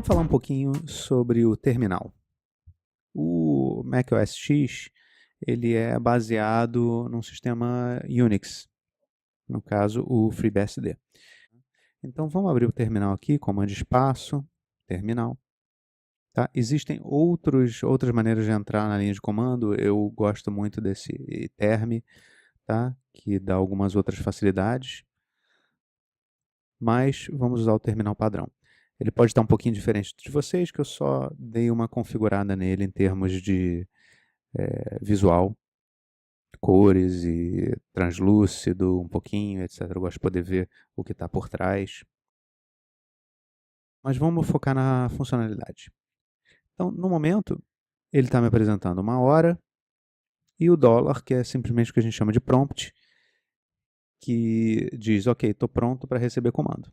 Vamos falar um pouquinho sobre o terminal. O Mac OS X ele é baseado num sistema Unix, no caso o FreeBSD. Então vamos abrir o terminal aqui, comando espaço, terminal. Tá? Existem outras maneiras de entrar na linha de comando, eu gosto muito desse term, tá? Que dá algumas outras facilidades, mas vamos usar o terminal padrão. Ele pode estar um pouquinho diferente de vocês, que eu só dei uma configurada nele em termos de visual, cores e translúcido um pouquinho, etc. Eu gosto de poder ver o que está por trás. Mas vamos focar na funcionalidade. Então, no momento, ele está me apresentando uma hora e o dólar, que é simplesmente o que a gente chama de prompt, que diz, ok, estou pronto para receber comando.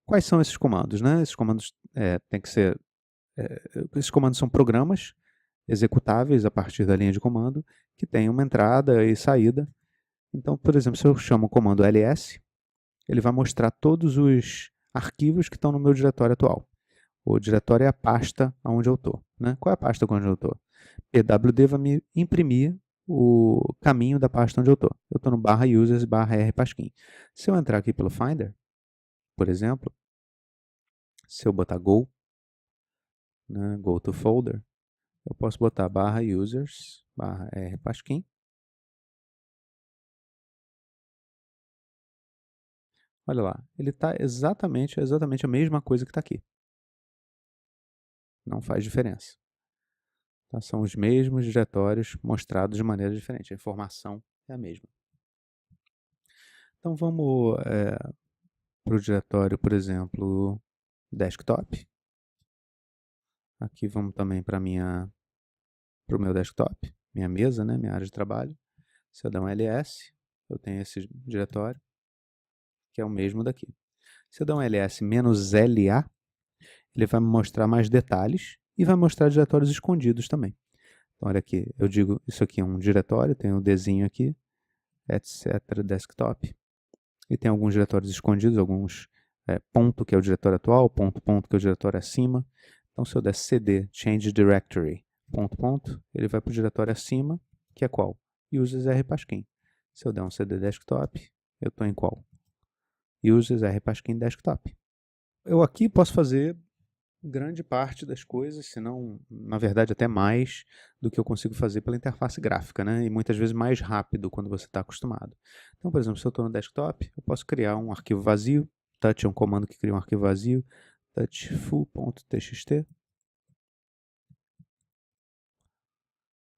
Quais são esses comandos? Né? Esses comandos esses comandos são programas executáveis a partir da linha de comando, que tem uma entrada e saída. Então, por exemplo, se eu chamo o comando ls, ele vai mostrar todos os arquivos que estão no meu diretório atual. O diretório é a pasta onde eu estou. Né? Qual é a pasta onde eu estou? pwd vai me imprimir o caminho da pasta onde eu estou. Eu estou no /users/rpasquim. Se eu entrar aqui pelo Finder, por exemplo, se eu botar go, né, go to folder, eu posso botar /users/rpasquim. Olha lá, ele está exatamente a mesma coisa que está aqui. Não faz diferença. Tá? São os mesmos diretórios mostrados de maneira diferente. A informação é a mesma. Então vamos para o diretório, por exemplo, desktop. Aqui vamos também para o meu desktop, minha mesa, né, minha área de trabalho. Se eu der um ls, eu tenho esse diretório, que é o mesmo daqui. Se eu der um ls-la, ele vai me mostrar mais detalhes e vai mostrar diretórios escondidos também. Então, olha aqui, eu digo, isso aqui é um diretório, tem um Dzinho aqui, etc, desktop. E tem alguns diretórios escondidos, alguns ponto, que é o diretório atual, ponto, que é o diretório acima. Então, se eu der cd, change directory, ponto, ele vai para o diretório acima, que é qual? Users rpasquim. Se eu der um cd desktop, eu estou em qual? Users rpasquim desktop. Eu aqui posso fazer grande parte das coisas, se não, na verdade, até mais do que eu consigo fazer pela interface gráfica, né? E muitas vezes mais rápido quando você está acostumado. Então, por exemplo, se eu estou no desktop, eu posso criar um arquivo vazio. Touch é um comando que cria um arquivo vazio. Touch full.txt.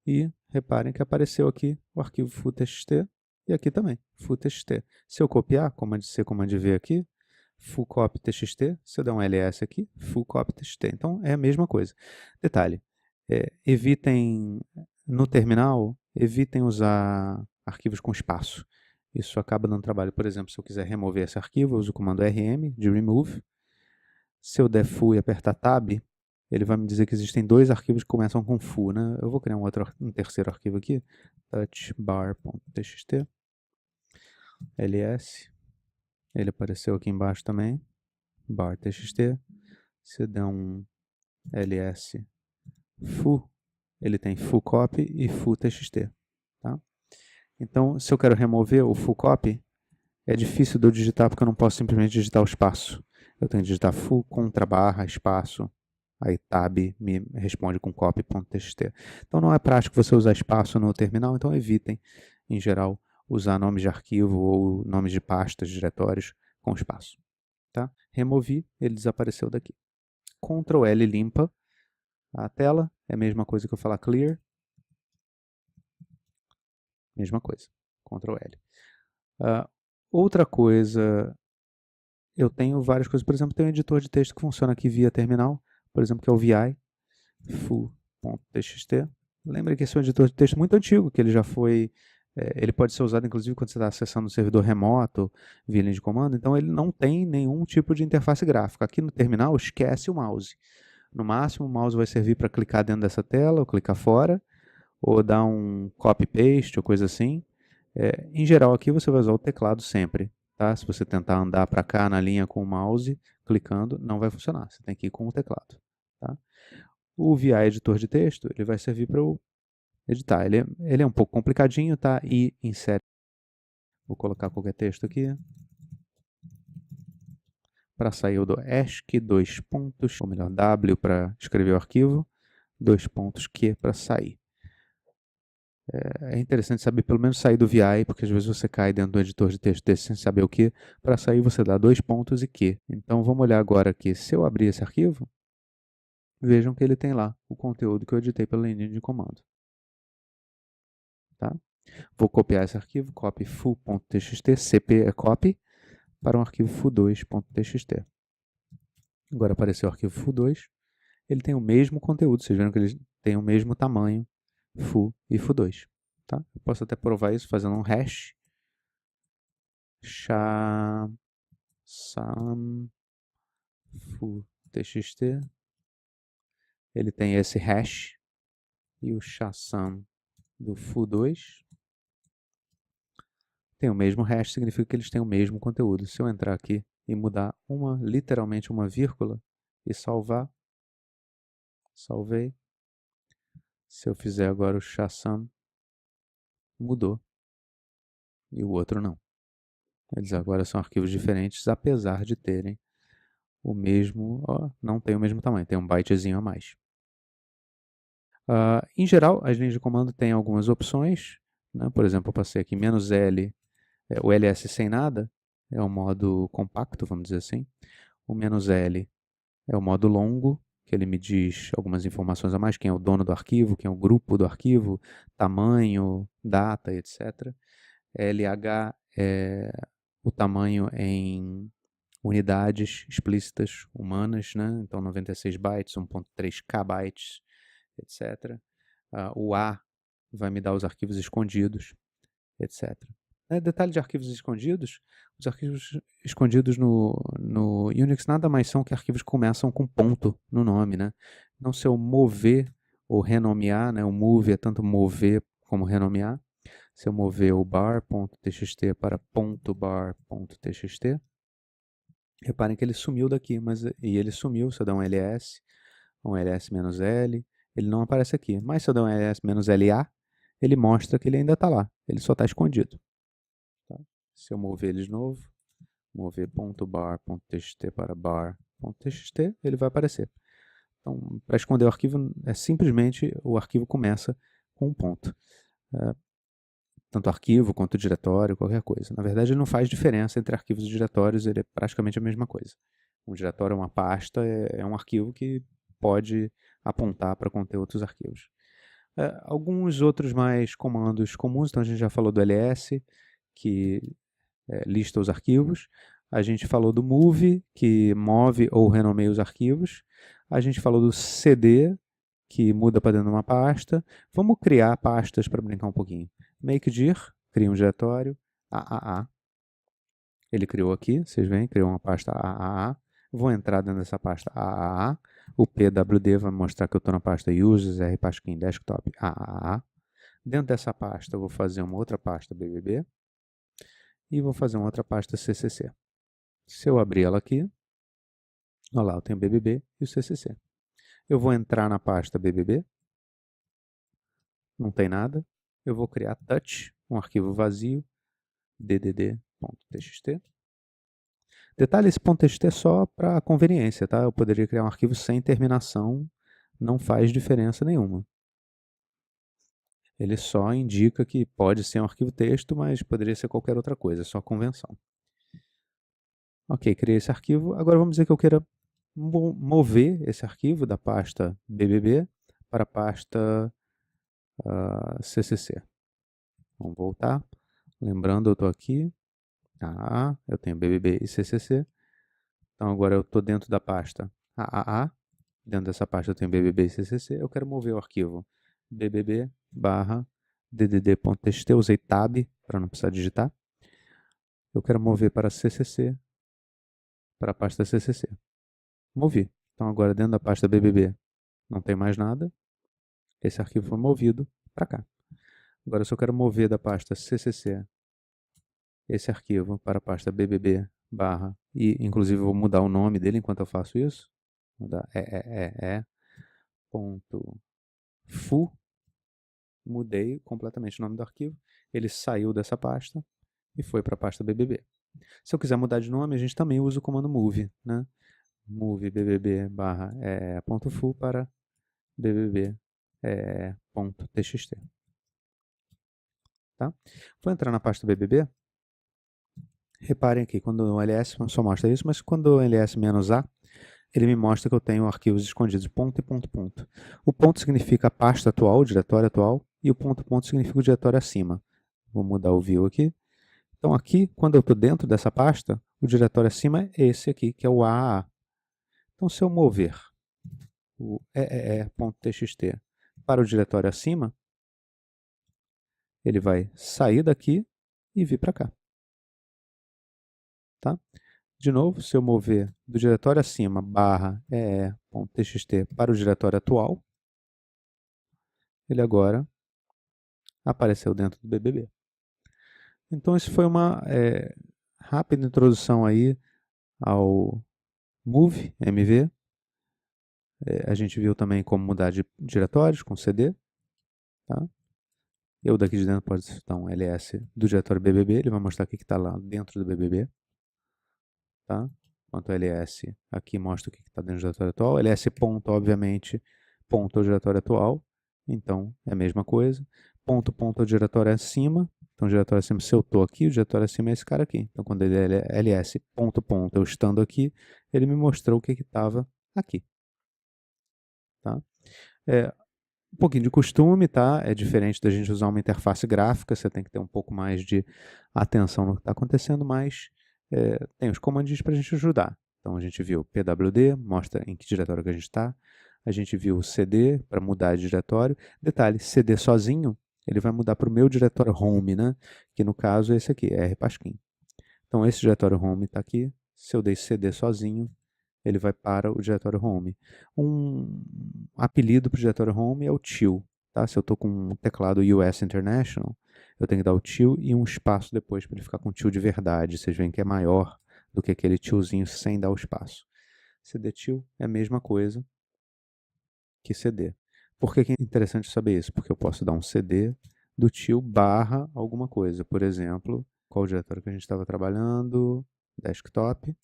E reparem que apareceu aqui o arquivo full.txt e aqui também, full.txt. Se eu copiar, comando C, comando V aqui, full copy txt, se eu der um ls aqui, full copy txt. Então é a mesma coisa. Detalhe, evitem, no terminal, evitem usar arquivos com espaço. Isso acaba dando trabalho. Por exemplo, se eu quiser remover esse arquivo, eu uso o comando rm de remove. Se eu der full e apertar tab, ele vai me dizer que existem dois arquivos que começam com full, né? Eu vou criar um terceiro arquivo aqui, touchbar.txt, ls, ele apareceu aqui embaixo também, bar.txt. Se eu der um ls full, ele tem full copy e full txt. Tá? Então, se eu quero remover o full copy, é difícil de eu digitar porque eu não posso simplesmente digitar o espaço. Eu tenho que digitar full contra barra espaço, aí tab me responde com copy.txt. Então não é prático você usar espaço no terminal, então evitem, em geral, usar nomes de arquivo ou nomes de pastas, diretórios com espaço. Tá? Removi, ele desapareceu daqui. Ctrl L limpa a tela, é a mesma coisa que eu falar clear. Mesma coisa, Ctrl L. Outra coisa, eu tenho várias coisas, por exemplo, tem um editor de texto que funciona aqui via terminal, por exemplo, que é o VI, full.txt. Lembra que esse é um editor de texto muito antigo, que ele já foi, ele pode ser usado inclusive quando você está acessando um servidor remoto, via linha de comando, então ele não tem nenhum tipo de interface gráfica. Aqui no terminal, esquece o mouse. No máximo, o mouse vai servir para clicar dentro dessa tela, ou clicar fora, ou dar um copy-paste, ou coisa assim. Em geral, aqui você vai usar o teclado sempre. Tá? Se você tentar andar para cá na linha com o mouse, clicando não vai funcionar, você tem que ir com o teclado. Tá? O VI editor de texto, ele vai servir para eu editar. Ele é um pouco complicadinho, tá? E insere. Vou colocar qualquer texto aqui. Para sair eu dou ESC, dois pontos, ou melhor, W para escrever o arquivo, dois pontos Q para sair. É interessante saber pelo menos sair do VI, porque às vezes você cai dentro do editor de texto desse sem saber o que. Para sair você dá dois pontos e Q. Então vamos olhar agora aqui. Se eu abrir esse arquivo, vejam que ele tem lá o conteúdo que eu editei pela linha de comando. Tá? Vou copiar esse arquivo, copy foo.txt, cp é copy, para um arquivo foo2.txt. Agora apareceu o arquivo foo2, ele tem o mesmo conteúdo, vocês viram que ele tem o mesmo tamanho, foo e foo2. Tá? Eu posso até provar isso fazendo um hash, sha sum foo.txt, ele tem esse hash e o sha_sum do foo2 tem o mesmo hash, significa que eles têm o mesmo conteúdo. Se eu entrar aqui e mudar literalmente uma vírgula e salvar, salvei. Se eu fizer agora o sha_sum, mudou. E o outro não. Eles agora são arquivos diferentes, apesar de terem o mesmo, não tem o mesmo tamanho, tem um bytezinho a mais. Em geral, as linhas de comando têm algumas opções, né? Por exemplo, eu passei aqui "-l", o ls sem nada, é o modo compacto, vamos dizer assim. O "-l" é o modo longo, que ele me diz algumas informações a mais, quem é o dono do arquivo, quem é o grupo do arquivo, tamanho, data, etc. LH é o tamanho em unidades explícitas humanas, né? Então 96 bytes, 1.3 kbytes, etc. O A vai me dar os arquivos escondidos, etc. Detalhe de arquivos escondidos, os arquivos escondidos no Unix nada mais são que arquivos que começam com ponto no nome, né? Então se eu mover ou renomear, né? O move é tanto mover como renomear. Se eu mover o bar.txt para .bar.txt, reparem que ele sumiu daqui, e ele sumiu, se eu der um ls -l, ele não aparece aqui. Mas se eu der um ls-la, ele mostra que ele ainda está lá, ele só está escondido. Tá? Se eu mover ele de novo, mover .bar.txt para bar.txt, ele vai aparecer. Então, para esconder o arquivo, simplesmente o arquivo começa com um ponto. Tanto arquivo quanto diretório, qualquer coisa. Na verdade, ele não faz diferença entre arquivos e diretórios, ele é praticamente a mesma coisa. Um diretório é uma pasta, é um arquivo que pode apontar para conter outros arquivos. Alguns outros mais comandos comuns, então a gente já falou do ls, que lista os arquivos. A gente falou do move, que move ou renomeia os arquivos. A gente falou do cd, que muda para dentro de uma pasta. Vamos criar pastas para brincar um pouquinho. Makedir, cria um diretório, AAA. Ele criou aqui, vocês veem, criou uma pasta AAA. Vou entrar dentro dessa pasta AAA. O PWD vai mostrar que eu estou na pasta Users, RPasquim Desktop AAA. Dentro dessa pasta eu vou fazer uma outra pasta BBB. E vou fazer uma outra pasta CCC. Se eu abrir ela aqui, olha lá, eu tenho o BBB e o CCC. Eu vou entrar na pasta BBB, não tem nada. Eu vou criar touch, um arquivo vazio, ddd.txt. Detalhe, esse .txt é só para conveniência, tá? Eu poderia criar um arquivo sem terminação, não faz diferença nenhuma. Ele só indica que pode ser um arquivo texto, mas poderia ser qualquer outra coisa, só convenção. Ok, criei esse arquivo. Agora vamos dizer que eu queira mover esse arquivo da pasta BBB para a pasta CCC. Vamos voltar. Lembrando, eu estou aqui. Eu tenho BBB e CCC. Então agora eu estou dentro da pasta AAA. Dentro dessa pasta eu tenho BBB e CCC. Eu quero mover o arquivo BBB/ddd.txt. Usei tab para não precisar digitar. Eu quero mover para CCC, para a pasta CCC. Movi. Então agora dentro da pasta BBB não tem mais nada. Esse arquivo foi movido para cá. Agora se eu quero mover da pasta CCC esse arquivo para a pasta BBB e inclusive vou mudar o nome dele enquanto eu faço isso. Vou mudar ponto fu, mudei completamente o nome do arquivo, ele saiu dessa pasta e foi para a pasta BBB. Se eu quiser mudar de nome, a gente também usa o comando move, né? Move bbb barra ponto fu para bbb ponto txt. Tá? Vou entrar na pasta BBB. Reparem aqui, quando o ls só mostra isso, mas quando o ls-a, ele me mostra que eu tenho arquivos escondidos, ponto e ponto ponto. O ponto significa a pasta atual, o diretório atual, e o ponto ponto significa o diretório acima. Vou mudar o view aqui. Então aqui, quando eu estou dentro dessa pasta, o diretório acima é esse aqui, que é o AAA. Então se eu mover o eee.txt para o diretório acima, ele vai sair daqui e vir para cá. Tá? De novo, se eu mover do diretório acima barra ee.txt para o diretório atual, ele agora apareceu dentro do BBB. Então isso foi uma rápida introdução aí ao move, MV. A gente viu também como mudar de diretórios com CD. Tá? Eu daqui de dentro posso citar um ls do diretório BBB, ele vai mostrar o que está lá dentro do BBB. Tá? Enquanto ls aqui mostra o que está dentro do diretório atual. ls ponto, obviamente, ponto é o diretório atual, então é a mesma coisa. Ponto ponto é o diretório acima, então o diretório acima, se eu estou aqui, o diretório acima é esse cara aqui. Então quando ele é ls ponto ponto, eu estando aqui, ele me mostrou o que estava aqui. Tá? Um pouquinho de costume, tá? É diferente da gente usar uma interface gráfica, você tem que ter um pouco mais de atenção no que está acontecendo, mas tem os comandinhos para a gente ajudar. Então a gente viu pwd, mostra em que diretório que a gente está. A gente viu o cd para mudar de diretório. Detalhe, cd sozinho, ele vai mudar para o meu diretório home, né? Que no caso é esse aqui, rpasquim. Então esse diretório home está aqui. Se eu dei cd sozinho, ele vai para o diretório home. Um apelido para o diretório home é o til. Tá? Se eu estou com um teclado US International, eu tenho que dar o til e um espaço depois para ele ficar com til de verdade. Vocês veem que é maior do que aquele tilzinho sem dar o espaço. CD til é a mesma coisa que CD. Por que é interessante saber isso? Porque eu posso dar um CD do til barra alguma coisa. Por exemplo, qual o diretório que a gente estava trabalhando? Desktop.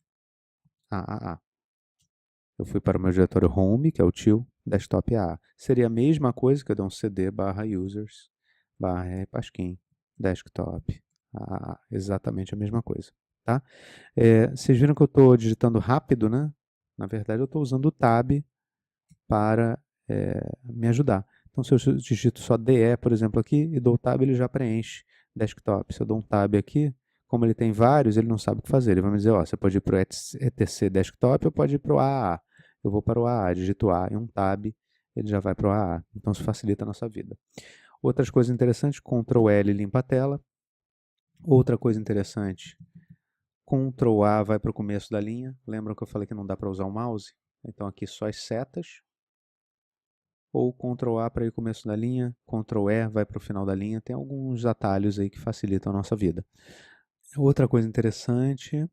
Eu fui para o meu diretório home, que é o til, desktop AA. Seria a mesma coisa que eu dar um cd barra users barra rpasquim, desktop AA. Exatamente a mesma coisa. Tá? Vocês viram que eu estou digitando rápido, né? Na verdade, eu estou usando o tab para me ajudar. Então, se eu digito só DE, por exemplo, aqui, e dou o tab, ele já preenche desktop. Se eu dou um tab aqui, como ele tem vários, ele não sabe o que fazer. Ele vai me dizer, ó, você pode ir para o etc desktop ou pode ir para o AA. Eu vou para o AA, digito A e um tab, ele já vai para o AA. Então, isso facilita a nossa vida. Outras coisas interessantes, Ctrl L limpa a tela. Outra coisa interessante, Ctrl A vai para o começo da linha. Lembram que eu falei que não dá para usar o mouse? Então, aqui só as setas. Ou Ctrl A para ir para o começo da linha, Ctrl E vai para o final da linha. Tem alguns atalhos aí que facilitam a nossa vida. Outra coisa interessante,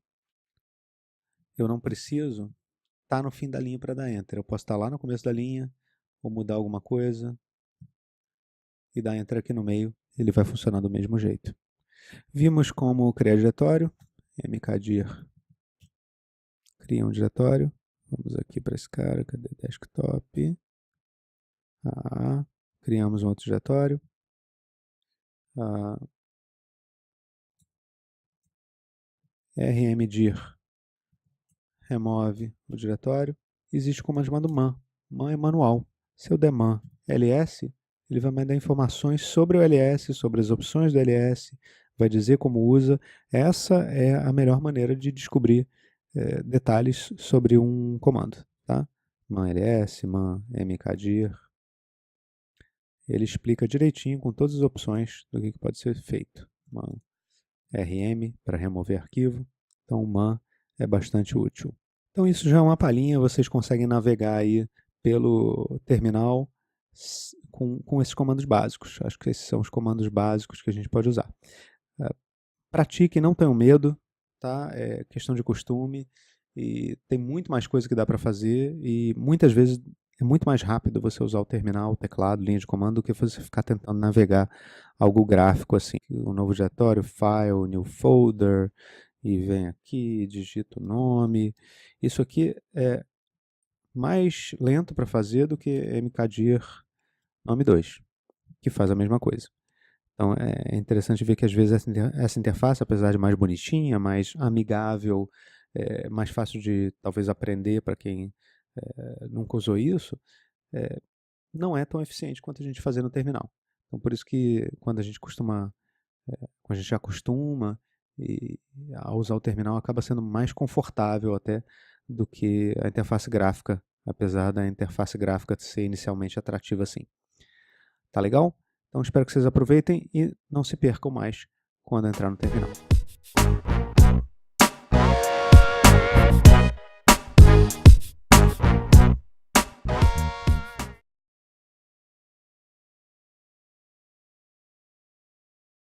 eu não preciso estar no fim da linha para dar Enter. Eu posso estar lá no começo da linha, ou mudar alguma coisa, e dar Enter aqui no meio, ele vai funcionar do mesmo jeito. Vimos como criar diretório, mkdir cria um diretório. Vamos aqui para esse cara, cadê desktop? Criamos um outro diretório. rmdir remove o diretório. Existe o comando chamado man. Man é manual. Se eu der man ls, ele vai me dar informações sobre o ls, sobre as opções do ls, vai dizer como usa. Essa é a melhor maneira de descobrir detalhes sobre um comando. Tá? Man ls, man mkdir. Ele explica direitinho com todas as opções do que pode ser feito. Man rm para remover arquivo. Então o man é bastante útil. Então isso já é uma palhinha, vocês conseguem navegar aí pelo terminal com esses comandos básicos. Acho que esses são os comandos básicos que a gente pode usar. Pratique, não tenham medo, tá? É questão de costume e tem muito mais coisa que dá para fazer e muitas vezes é muito mais rápido você usar o terminal, o teclado, linha de comando, do que você ficar tentando navegar algo gráfico assim. Um novo diretório, file, new folder, e vem aqui, digita o nome. Isso aqui é mais lento para fazer do que mkdir nome 2, que faz a mesma coisa. Então é interessante ver que às vezes essa interface, apesar de mais bonitinha, mais amigável, mais fácil de talvez aprender para quem nunca usou isso, não é tão eficiente quanto a gente fazer no terminal. Então por isso que quando a gente acostuma a usar o terminal, acaba sendo mais confortável até do que a interface gráfica, apesar da interface gráfica ser inicialmente atrativa assim. Tá legal? Então espero que vocês aproveitem e não se percam mais quando entrar no terminal.